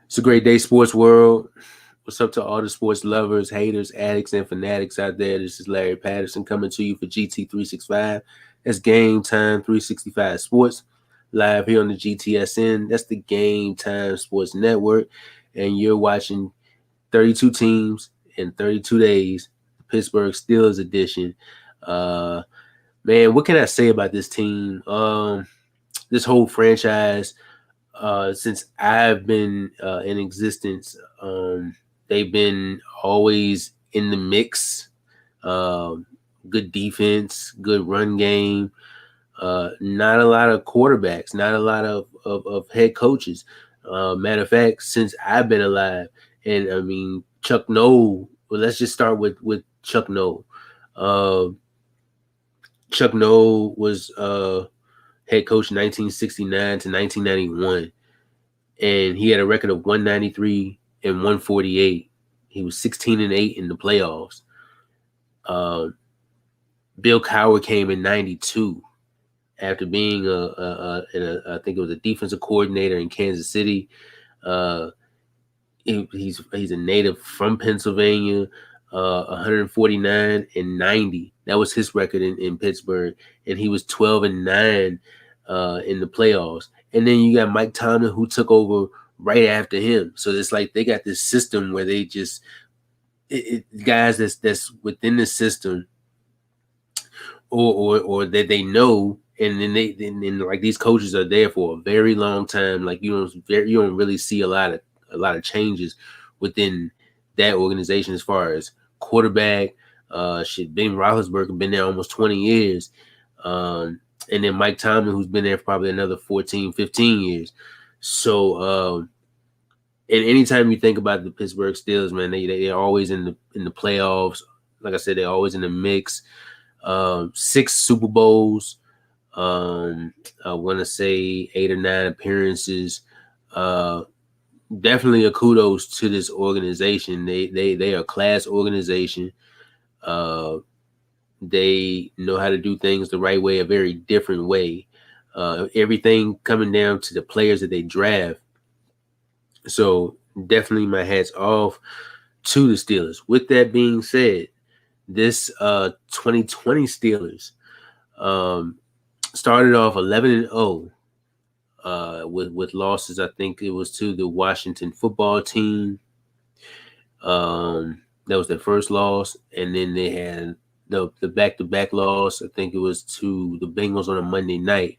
It's a great day, sports world. What's up to all the sports lovers, haters, addicts, and fanatics out there? This is Larry Patterson coming to you for GT365. That's Game Time 365 Sports, live here on the GTSN. That's the Game Time Sports Network. And you're watching 32 teams in 32 days, the Pittsburgh Steelers edition. Uh, man, what can I say about this team? This whole franchise, since I've been in existence, they've been always in the mix. Um, Good defense, good run game. Not a lot of quarterbacks, not a lot of head coaches. Matter of fact, since I've been alive, and I mean Chuck Noll. Well, let's just start with Chuck Noll. Uh, Chuck Noll was head coach 1969 to 1991, and he had a record of 193 and 148. He was 16-8 in the playoffs. Uh, Bill Cowher came in '92 after being I think it was a defensive coordinator in Kansas City. Uh, he's a native from Pennsylvania. 149 and 90. That was his record in Pittsburgh, and he was 12-9 in the playoffs. And then you got Mike Tomlin, who took over right after him. So it's like they got this system where they just guys that's within the system, or that they know, and then like these coaches are there for a very long time. Like you don't really see a lot of changes within that organization as far as quarterback. Ben Roethlisberger been there almost 20 years. And then Mike Tomlin, who's been there for probably another 14, 15 years. So, and anytime you think about the Pittsburgh Steelers, man, they're always in the playoffs. Like I said, they're always in the mix. 6 Super Bowls. I want to say 8 or 9 appearances. Definitely a kudos to this organization. They are a class organization. They know how to do things the right way, a very different way. Everything coming down to the players that they draft. So definitely my hats off to the Steelers. With that being said, this 2020 Steelers started off 11-0 with losses. I think it was to the Washington football team. That was their first loss, and then they had the back-to-back loss. I think it was to the Bengals on a Monday night.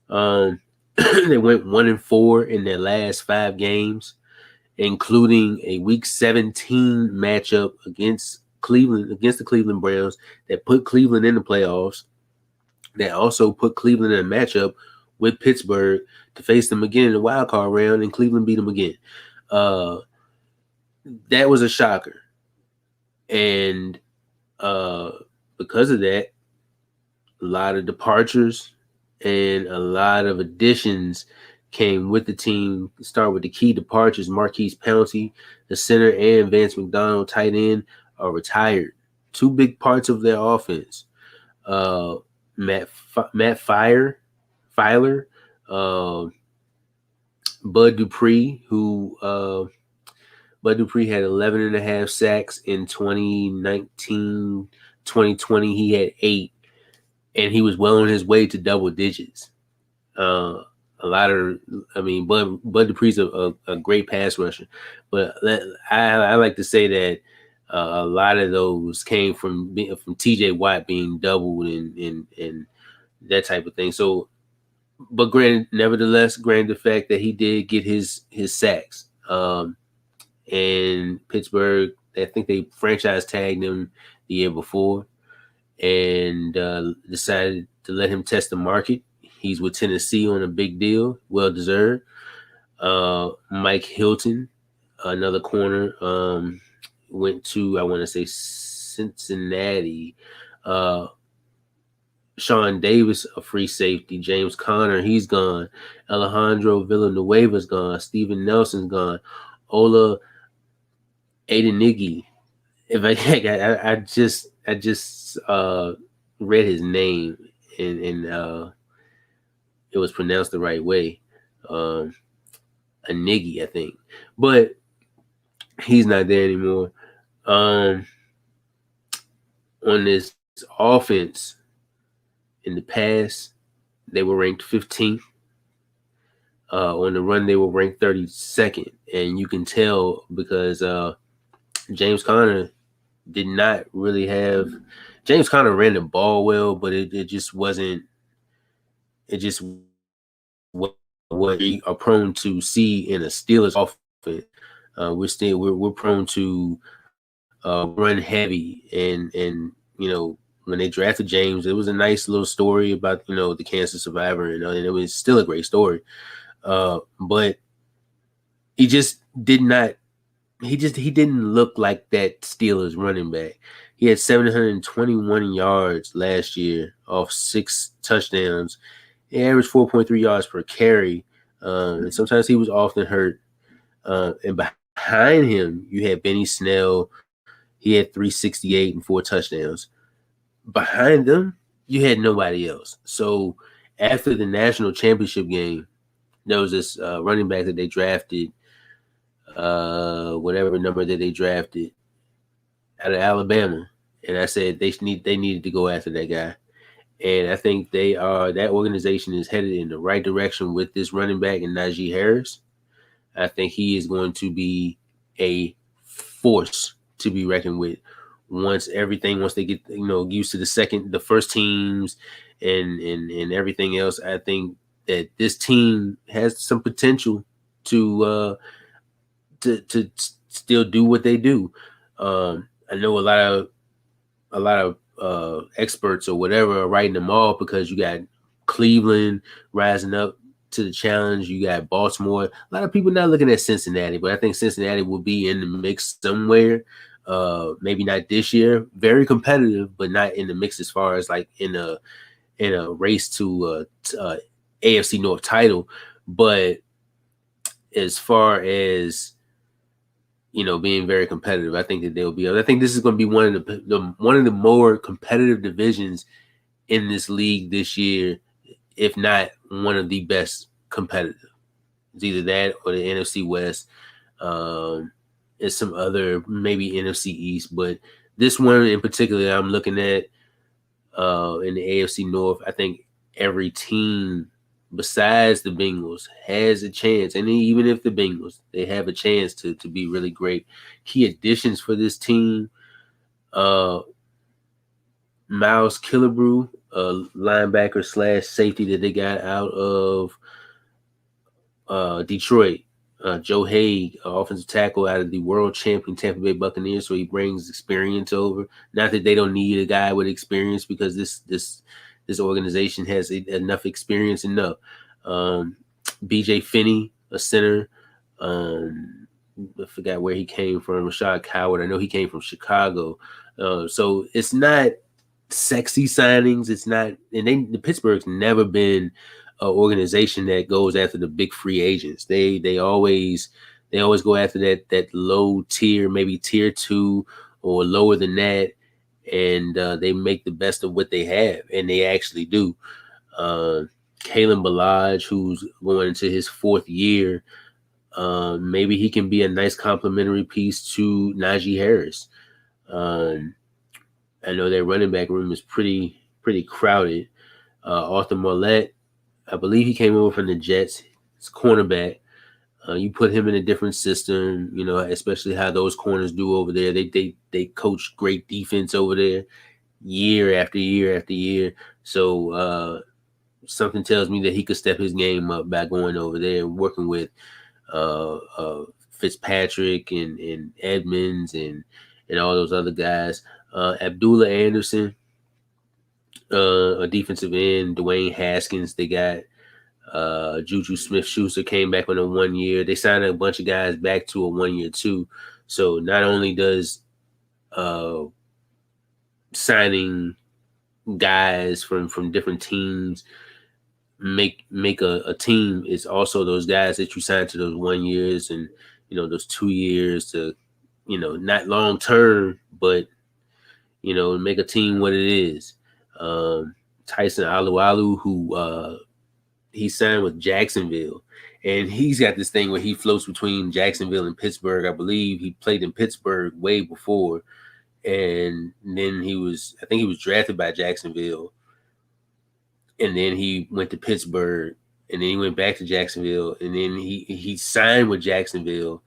They went 1-4 in their last 5 games, including a Week 17 matchup against the Cleveland Browns that put Cleveland in the playoffs. That also put Cleveland in a matchup with Pittsburgh to face them again in the wild card round, and Cleveland beat them again. That was a shocker. And because of that, a lot of departures and a lot of additions came with the team. Start with the key departures. Marquise Pouncey, the center, and Vance McDonald, tight end, are retired. 2 big parts of their offense. Matt Filer, Bud Dupree, Bud Dupree had 11.5 sacks in 2019, 2020. He had 8, and he was well on his way to double digits. Bud Dupree's a great pass rusher, but I like to say that a lot of those came from T.J. Watt being doubled and that type of thing. So, but granted the fact that he did get his sacks. And Pittsburgh, I think they franchise tagged him the year before, and decided to let him test the market. He's with Tennessee on a big deal, well deserved. Mike Hilton, another corner, went to, I want to say, Cincinnati. Sean Davis, a free safety. James Conner, he's gone. Alejandro Villanueva's gone. Steven Nelson's gone. Ola Adenigi. I just read his name and it was pronounced the right way. a Niggy, I think, but he's not there anymore. Um, on this offense in the past, they were ranked 15th. On the run, they were ranked 32nd, and you can tell because James Conner did not really have. James Conner ran the ball well, but it just wasn't. It just what we are prone to see in a Steelers offense. We're prone to run heavy, and when they drafted James, it was a nice little story about the cancer survivor, and it was still a great story. But he just did not. He didn't look like that Steelers running back. He had 721 yards last year off 6 touchdowns. He averaged 4.3 yards per carry. And sometimes he was often hurt. And behind him, you had Benny Snell. He had 368 and 4 touchdowns. Behind them, you had nobody else. So after the national championship game, there was this running back that they drafted, whatever number that they drafted out of Alabama. And I said they needed to go after that guy. And I think that organization is headed in the right direction with this running back and Najee Harris. I think he is going to be a force to be reckoned with once they get used to the first teams and everything else. I think that this team has some potential to still do what they do. I know a lot of experts or whatever are writing them off because you got Cleveland rising up to the challenge. You got Baltimore. A lot of people not looking at Cincinnati, but I think Cincinnati will be in the mix somewhere. Maybe not this year. Very competitive, but not in the mix as far as like in a race to AFC North title. But as far as being very competitive, I think that they'll be. I think this is going to be one of the more competitive divisions in this league this year, if not one of the best competitive. It's either that or the NFC West, and some other maybe NFC East. But this one in particular, I'm looking at in the AFC North. I think every team besides the Bengals has a chance. And even if the Bengals, they have a chance to be really great. Key additions for this team, Miles Killebrew, linebacker / safety that they got out of Detroit. Joe Haig, offensive tackle out of the world champion Tampa Bay Buccaneers, so he brings experience over. Not that they don't need a guy with experience, because this organization has enough experience enough. BJ Finney, a center. I forgot where he came from. Rashad Coward. I know he came from Chicago. So it's not sexy signings. It's not, and the Pittsburgh's never been an organization that goes after the big free agents. They always go after that low tier, maybe tier 2 or lower than that, and they make the best of what they have, and they actually do. Kalen Ballage, who's going into his 4th year, maybe he can be a nice complementary piece to Najee Harris. I know their running back room is pretty crowded. Arthur Mollett, I believe he came over from the Jets. It's cornerback. You put him in a different system, especially how those corners do over there. They coach great defense over there year after year after year. So something tells me that he could step his game up by going over there and working with Fitzpatrick and Edmonds and all those other guys. Abdullah Anderson, a defensive end. Dwayne Haskins, they got Juju Smith-Schuster came back on a 1 year. They signed a bunch of guys back to a 1 year too. So not only does signing guys from different teams make a team, it's also those guys that you sign to those 1 years and those 2 years to not long term, but make a team what it is. Tyson Alualu, who he signed with Jacksonville, And he's got this thing where he floats between Jacksonville and Pittsburgh. I believe he played in Pittsburgh way before, and then I think he was drafted by Jacksonville, and then he went to Pittsburgh, and then he went back to Jacksonville, and then he signed with Jacksonville,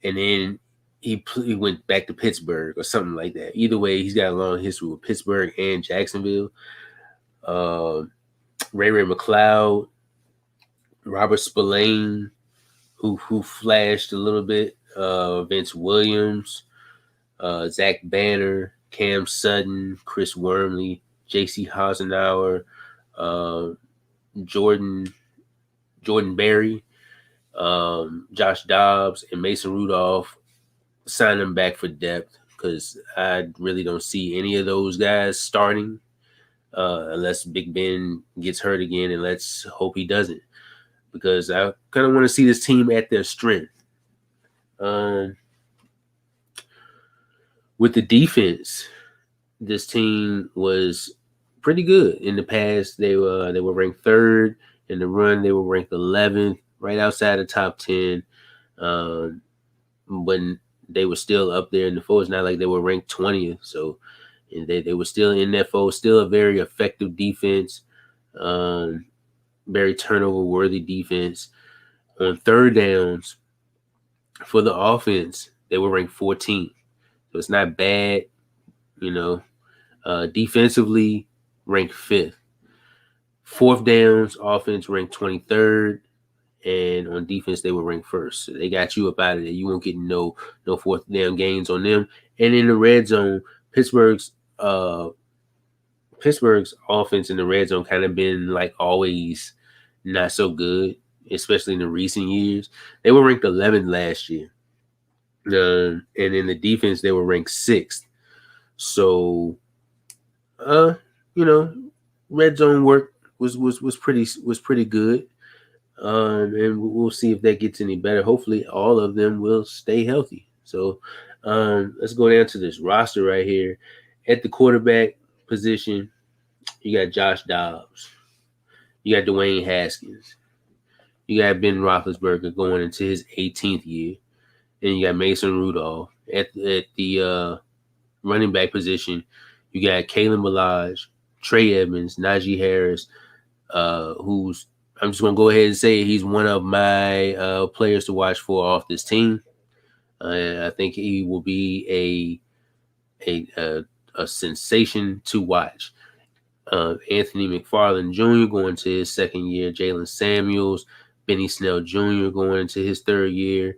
and then he went back to Pittsburgh or something like that. Either way, he's got a long history with Pittsburgh and Jacksonville. Ray McLeod, Robert Spillane, who flashed a little bit, Vince Williams, Zach Banner, Cam Sutton, Chris Wormley, J.C. Hasenauer, Jordan Berry, Josh Dobbs, and Mason Rudolph. Sign them back for depth because I really don't see any of those guys starting unless Big Ben gets hurt again, and let's hope he doesn't, because I kind of want to see this team at their strength. With the defense, this team was pretty good in the past. They were ranked 3rd in the run. They were ranked 11th, right outside the top 10. When they were still up there in the fold, it's not like they were ranked 20th. So, and they were still in that fold. Still a very effective defense, very turnover-worthy defense. On third downs for the offense, they were ranked 14th. So it's not bad, defensively, ranked 5th. Fourth downs, offense ranked 23rd, and on defense, they were ranked 1st. So they got you up out of there. You won't get no fourth down gains on them. And in the red zone, Pittsburgh's offense in the red zone kind of been like always not so good, especially in the recent years. They were ranked 11th last year. And in the defense, they were ranked 6th. So, red zone work was pretty good. And we'll see if that gets any better. Hopefully, all of them will stay healthy. So, let's go down to this roster right here. At the quarterback position, you got Josh Dobbs. You got Dwayne Haskins. You got Ben Roethlisberger going into his 18th year. And you got Mason Rudolph. At the running back position, you got Kalen Ballage, Trey Edmonds, Najee Harris, who's, I'm just going to go ahead and say he's one of my players to watch for off this team. I think he will be a sensation to watch. Anthony McFarland Jr. going to his 2nd year. Jalen Samuels, Benny Snell Jr. going into his 3rd year.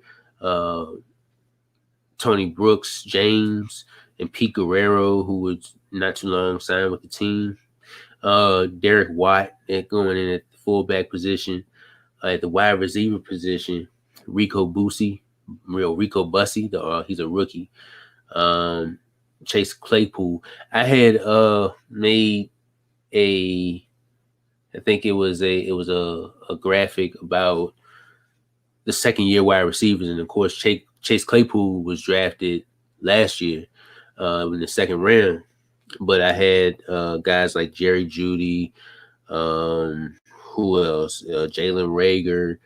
Tony Brooks, James, and Pete Guerrero, who was not too long signed with the team. Derek Watt going in at the fullback position. At the wide receiver position, Rico Bussey, he's a rookie. Chase Claypool. I had made I think it was a graphic about the 2nd year wide receivers, and of course Chase Claypool was drafted last year in the 2nd round. But I had guys like Jerry Jeudy, who else? Jalen Reagor,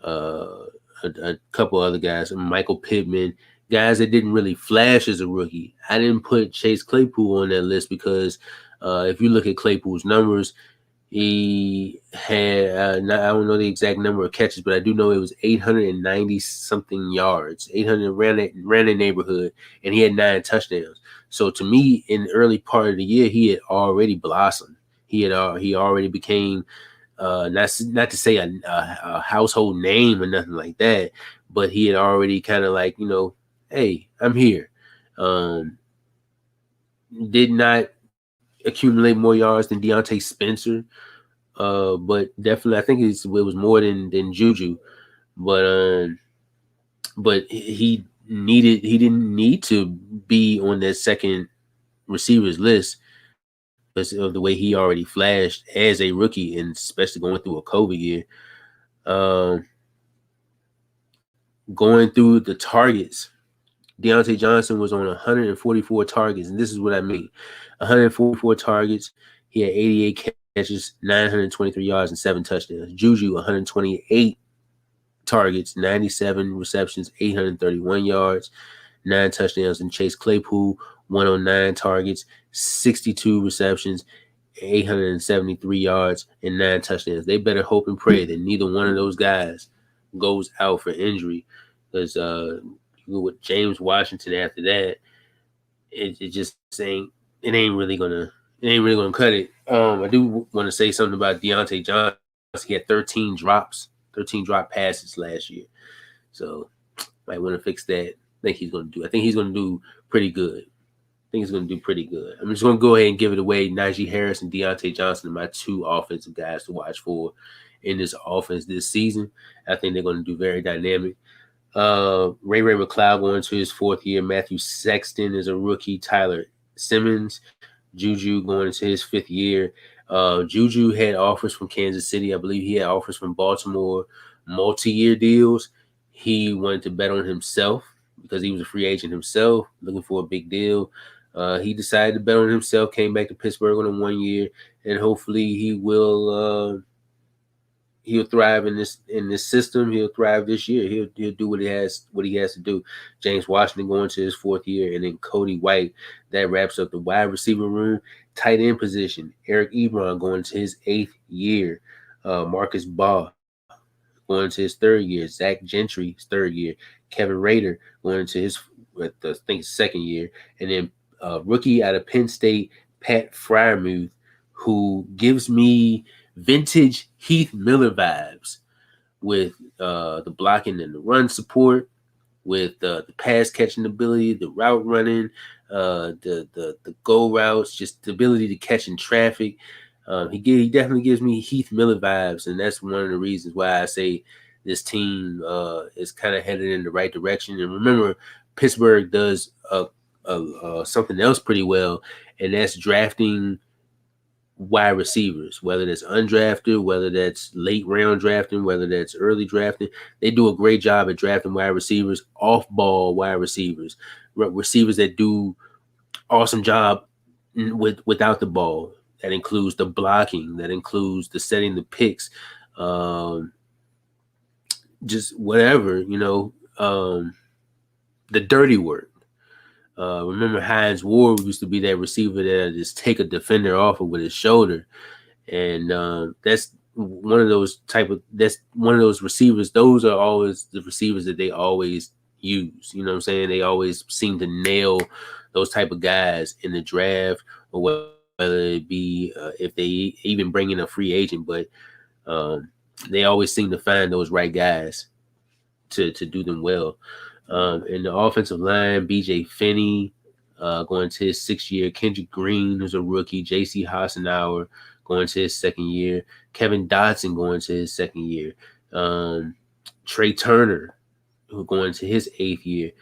a couple other guys, Michael Pittman, guys that didn't really flash as a rookie. I didn't put Chase Claypool on that list because if you look at Claypool's numbers, he had, I don't know the exact number of catches, but I do know it was 890 something yards, 800 ran that neighborhood, and he had 9 touchdowns. So to me, in the early part of the year, he had already blossomed. He already became not to say a household name or nothing like that, but he had already kind of like, hey, I'm here. Did not accumulate more yards than Deontay Spencer, but definitely I think it was more than Juju, but he didn't need to be on that 2nd receivers list because of the way he already flashed as a rookie, and especially going through a COVID year. Going through the targets, Deontay Johnson was on 144 targets, and this is what I mean. 144 targets. He had 88 catches, 923 yards, and 7 touchdowns. Juju, 128 targets, 97 receptions, 831 yards, 9 touchdowns. And Chase Claypool, 109 targets, 62 receptions, 873 yards, and 9 touchdowns. They better hope and pray that neither one of those guys goes out for injury, because with James Washington after that, it just ain't really gonna cut it. I do want to say something about Deontay Johnson. He had 13 drop passes last year, so might want to fix that. I think he's gonna do pretty good. I'm just gonna go ahead and give it away. Najee Harris and Deontay Johnson are my 2 offensive guys to watch for in this offense this season. I think they're gonna do very dynamic. Ray McLeod going to his 4th year. Matthew Sexton is a rookie. Tyler Simmons, Juju going into his 5th year. Juju had offers from Kansas City. I believe he had offers from Baltimore, multi-year deals. He wanted to bet on himself because he was a free agent himself, looking for a big deal. He decided to bet on himself, came back to Pittsburgh on a 1 year, and hopefully he'll thrive in this system. He'll thrive this year. He'll do what he has to do. James Washington going to his 4th year, and then Cody White. That wraps up the wide receiver room. Tight end position, Eric Ebron going to his 8th year. Marcus Baugh going into his 3rd year. Zach Gentry, 3rd year. Kevin Rader going into his, I think, 2nd year. And then rookie out of Penn State, Pat Freiermuth, who gives me vintage Heath Miller vibes with the blocking and the run support, with the pass catching ability, the route running, the go routes, just the ability to catch in traffic. He definitely gives me Heath Miller vibes, and that's one of the reasons why I say this team is kind of headed in the right direction. And remember, Pittsburgh does something else pretty well, and that's drafting wide receivers, whether that's undrafted, whether that's late round drafting, whether that's early drafting. They do a great job at drafting wide receivers, off-ball wide receivers that do awesome job without the ball. That includes the blocking, that includes the setting the picks, just whatever, the dirty work. Remember Hines Ward used to be that receiver that just take a defender off with his shoulder, and that's one of those receivers. Those are always the receivers that they always use. You know what I'm saying? They always seem to nail those type of guys in the draft, or whether it be if they even bring in a free agent, but they always seem to find those right guys to do them well. In the offensive line, B.J. Finney going to his 6th year. Kendrick Green, who's a rookie. J.C. Hassenauer going to his 2nd year. Kevin Dotson going to his 2nd year. Trey Turner, who going to his 8th year.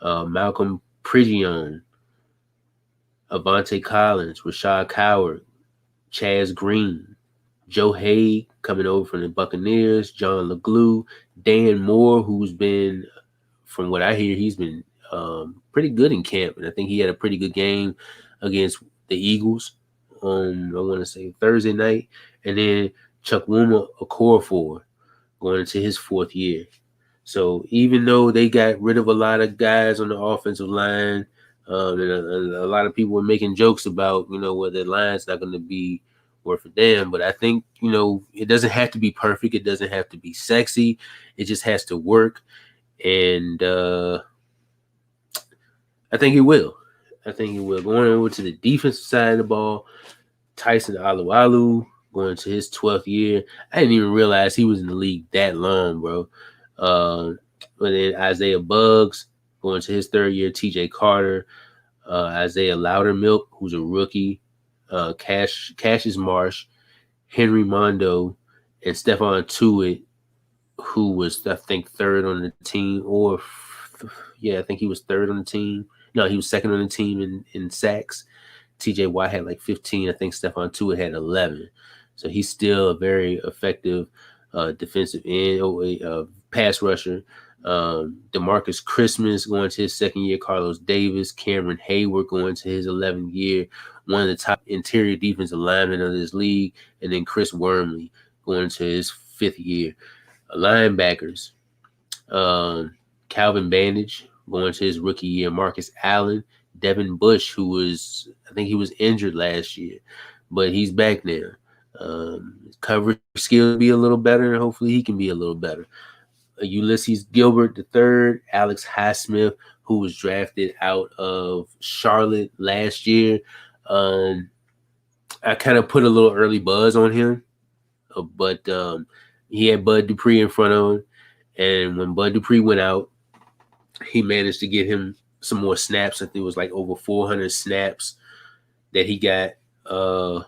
Malcolm Prigion, Avante Collins, Rashad Coward, Chaz Green, Joe Haig coming over from the Buccaneers, John LeGlue, Dan Moore, who's been, from what I hear, he's been pretty good in camp, and I think he had a pretty good game against the Eagles on, I want to say, Thursday night. And then Chukwuma Okorafor going into his 4th year. So even though they got rid of a lot of guys on the offensive line, and a lot of people were making jokes about, where the line's not going to be worth a damn. But I think, it doesn't have to be perfect. It doesn't have to be sexy. It just has to work. And I think it will. Going over to the defensive side of the ball, Tyson Alualu going to his 12th year. I didn't even realize he was in the league that long, bro. But then Isaiah Buggs going to his 3rd year. TJ Carter, Isaiah Loudermilk, who's a rookie. Cassius Marsh, Henry Mondo, and Stephon Tuitt, who was, I think, 3rd on the team, I think he was 3rd on the team. No, he was 2nd on the team in sacks. TJ Watt had like 15. I think Stephon Tuitt had 11. So he's still a very effective defensive end, pass rusher. DeMarcus Christmas going to his 2nd year. Carlos Davis, Cameron Hayward going to his 11th year. One of the top interior defensive linemen of this league. And then Chris Wormley going to his 5th year. Linebackers, Calvin Bandage going to his rookie year. Marcus Allen, Devin Bush, I think he was injured last year, but he's back now. Coverage skills be a little better, and hopefully he can be a little better. Ulysses Gilbert III, Alex Highsmith, who was drafted out of Charlotte last year. I kind of put a little early buzz on him, but he had Bud Dupree in front of him. And when Bud Dupree went out, he managed to get him some more snaps. I think it was like over 400 snaps that he got. I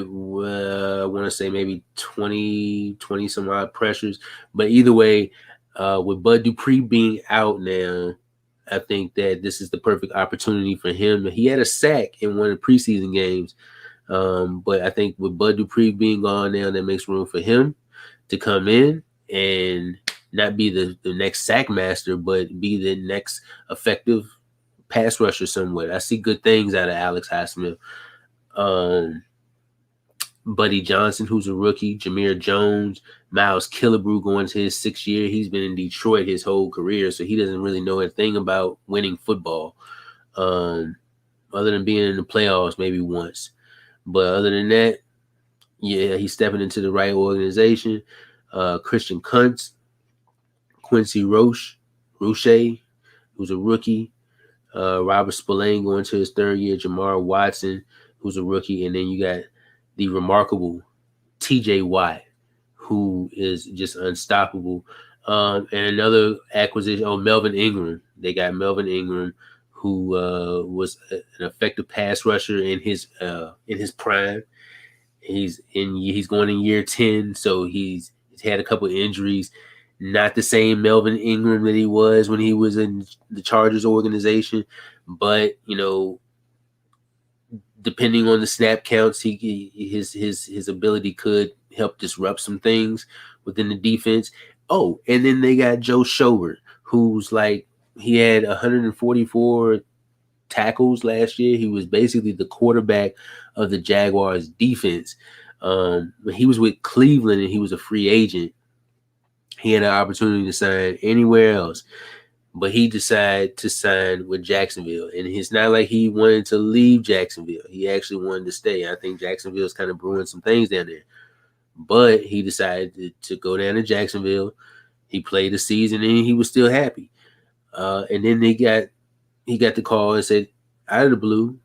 want to say maybe 20 some odd pressures. But either way, with Bud Dupree being out now, I think that this is the perfect opportunity for him. He had a sack in one of the preseason games. But I think with Bud Dupree being gone now, that makes room for him to come in and not be the next sack master, but be the next effective pass rusher somewhat. I see good things out of Alex Highsmith. Buddy Johnson, who's a rookie, Jameer Jones, Miles Killebrew going to his 6th year. He's been in Detroit his whole career, so he doesn't really know a thing about winning football, other than being in the playoffs maybe once. But other than that, yeah, he's stepping into the right organization. Christian Kuntz, Quincy Roche, who's a rookie. Robert Spillane going to his 3rd year. Jamar Watson, who's a rookie. And then you got the remarkable TJ Watt, who is just unstoppable. And another acquisition, Melvin Ingram. They got Melvin Ingram, who was an effective pass rusher in his prime. He's going in year 10, so he's had a couple of injuries. Not the same Melvin Ingram that he was when he was in the Chargers organization, but depending on the snap counts, his ability could help disrupt some things within the defense. Oh, and then they got Joe Schobert, who's he had 144 tackles last year. He was basically the quarterback of the Jaguars defense. He was with Cleveland and he was a free agent. He had an opportunity to sign anywhere else, but he decided to sign with Jacksonville. And it's not like he wanted to leave Jacksonville. He actually wanted to stay. I think Jacksonville's kind of brewing some things down there. But he decided to go down to Jacksonville. He played the season and he was still happy. And then he got the call and said, out of the blue,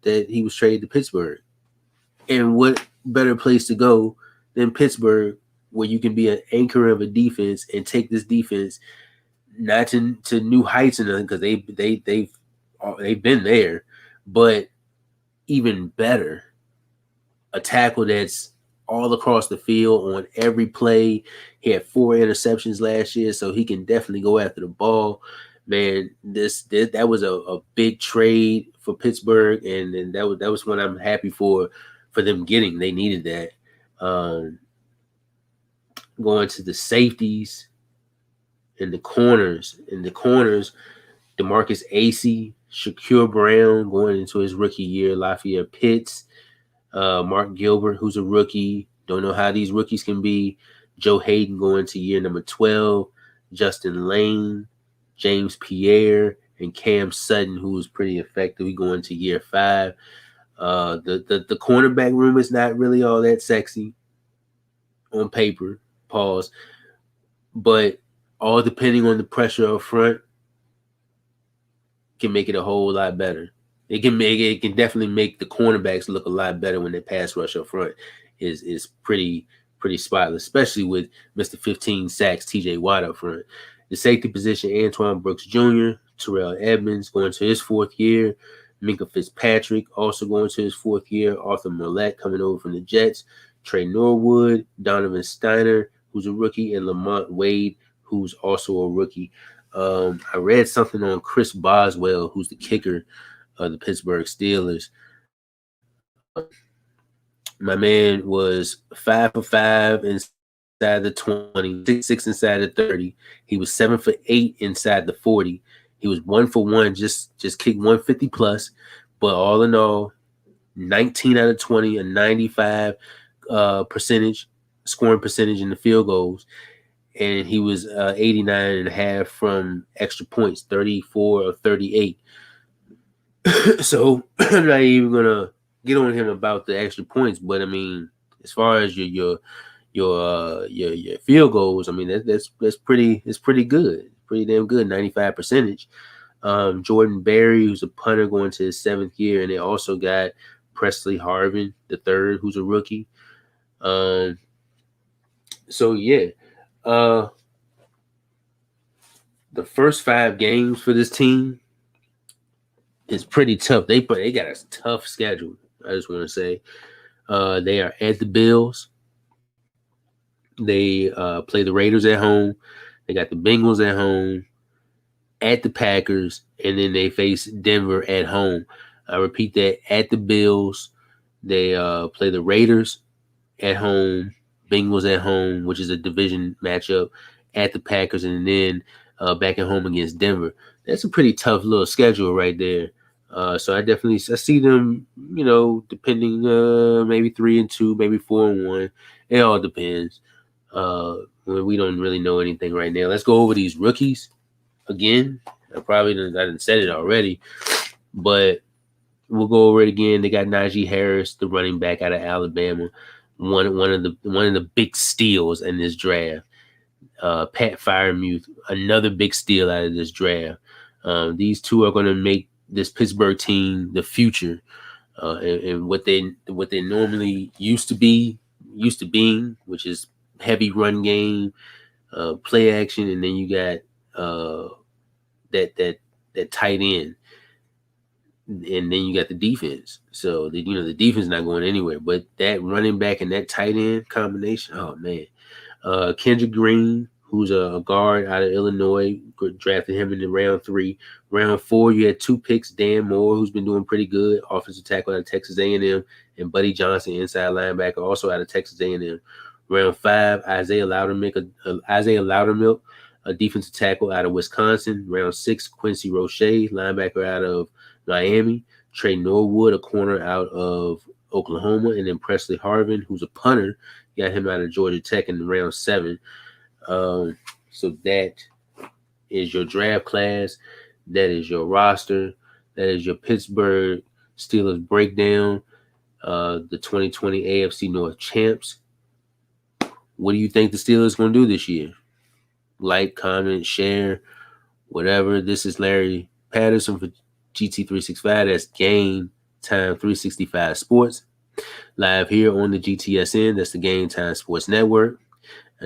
that he was traded to Pittsburgh. And what better place to go than Pittsburgh, where you can be an anchor of a defense and take this defense not to new heights in them, because they've been there, but even better, a tackle that's all across the field on every play. He had 4 interceptions last year, so he can definitely go after the ball. Man, that was a big trade for Pittsburgh, and that was one I'm happy for them getting. They needed that. Going to the safeties and the corners. DeMarcus Acey, Shakur Brown going into his rookie year. Lafayette Pitts, Mark Gilbert, who's a rookie. Don't know how these rookies can be. Joe Hayden going to year number 12. Justin Lane, James Pierre, and Cam Sutton, who was pretty effective, going to year 5. The cornerback room is not really all that sexy on paper. Pause. But all depending on the pressure up front can make it a whole lot better. It can definitely make the cornerbacks look a lot better when their pass rush up front is pretty spotless, especially with Mr. 15 sacks TJ Watt up front. The safety position, Antoine Brooks Jr., Terrell Edmonds going to his 4th year. Minka Fitzpatrick also going to his 4th year. Arthur Millette coming over from the Jets. Trey Norwood, Donovan Steiner, who's a rookie, and Lamont Wade, who's also a rookie. I read something on Chris Boswell, who's the kicker of the Pittsburgh Steelers. My man was 5 for 5 inside the 20, 6 inside the 30. He was 7 for 8 inside the 40. He was 1 for 1, just kicked 150 plus. But all in all, 19 out of 20, a 95 scoring percentage in the field goals. and he was 89.5 from extra points, 34 or 38. So I'm not even gonna get on him about the extra points, but I mean, as far as your field goals, I mean that's pretty good, pretty damn good, 95 percentage. Jordan Berry, who's a punter going to his 7th year, and they also got Presley Harvin the third, who's a rookie. So yeah, uh, the first 5 games for this team is pretty tough. They got a tough schedule. I just want to say they are at the Bills. They play the Raiders at home. They got the Bengals at home, at the Packers, and then they face Denver at home. I repeat that: at the Bills, they play the Raiders at home, Bengals at home, which is a division matchup, at the Packers, and then back at home against Denver. That's a pretty tough little schedule right there. So I see them, depending, maybe 3-2, maybe 4-1. It all depends. We don't really know anything right now. Let's go over these rookies again. I didn't said it already, but we'll go over it again. They got Najee Harris, the running back out of Alabama, one of the big steals in this draft. Pat Freiermuth, another big steal out of this draft. These two are going to make this Pittsburgh team the future, and what they normally used to being, which is heavy run game, play action, and then you got that tight end, and then you got the defense. So the defense not going anywhere, but that running back and that tight end combination, oh man. Kendrick Green, who's a guard out of Illinois, drafted him in the round 3. Round 4, you had 2 picks. Dan Moore, who's been doing pretty good, offensive tackle out of Texas A&M, and Buddy Johnson, inside linebacker, also out of Texas A&M. Round 5, Isaiah Loudermilk, a defensive tackle out of Wisconsin. Round 6, Quincy Roche, linebacker out of Miami. Trey Norwood, a corner out of Oklahoma, and then Presley Harvin, who's a punter, got him out of Georgia Tech in round 7. So that is your draft class. That is your roster. That is your Pittsburgh Steelers breakdown. The 2020 AFC North champs. What do you think the Steelers going to do this year? Like, comment, share, whatever. This is Larry Patterson for GT365. That's Game Time 365 Sports. Live here on the GTSN. That's the Game Time Sports Network.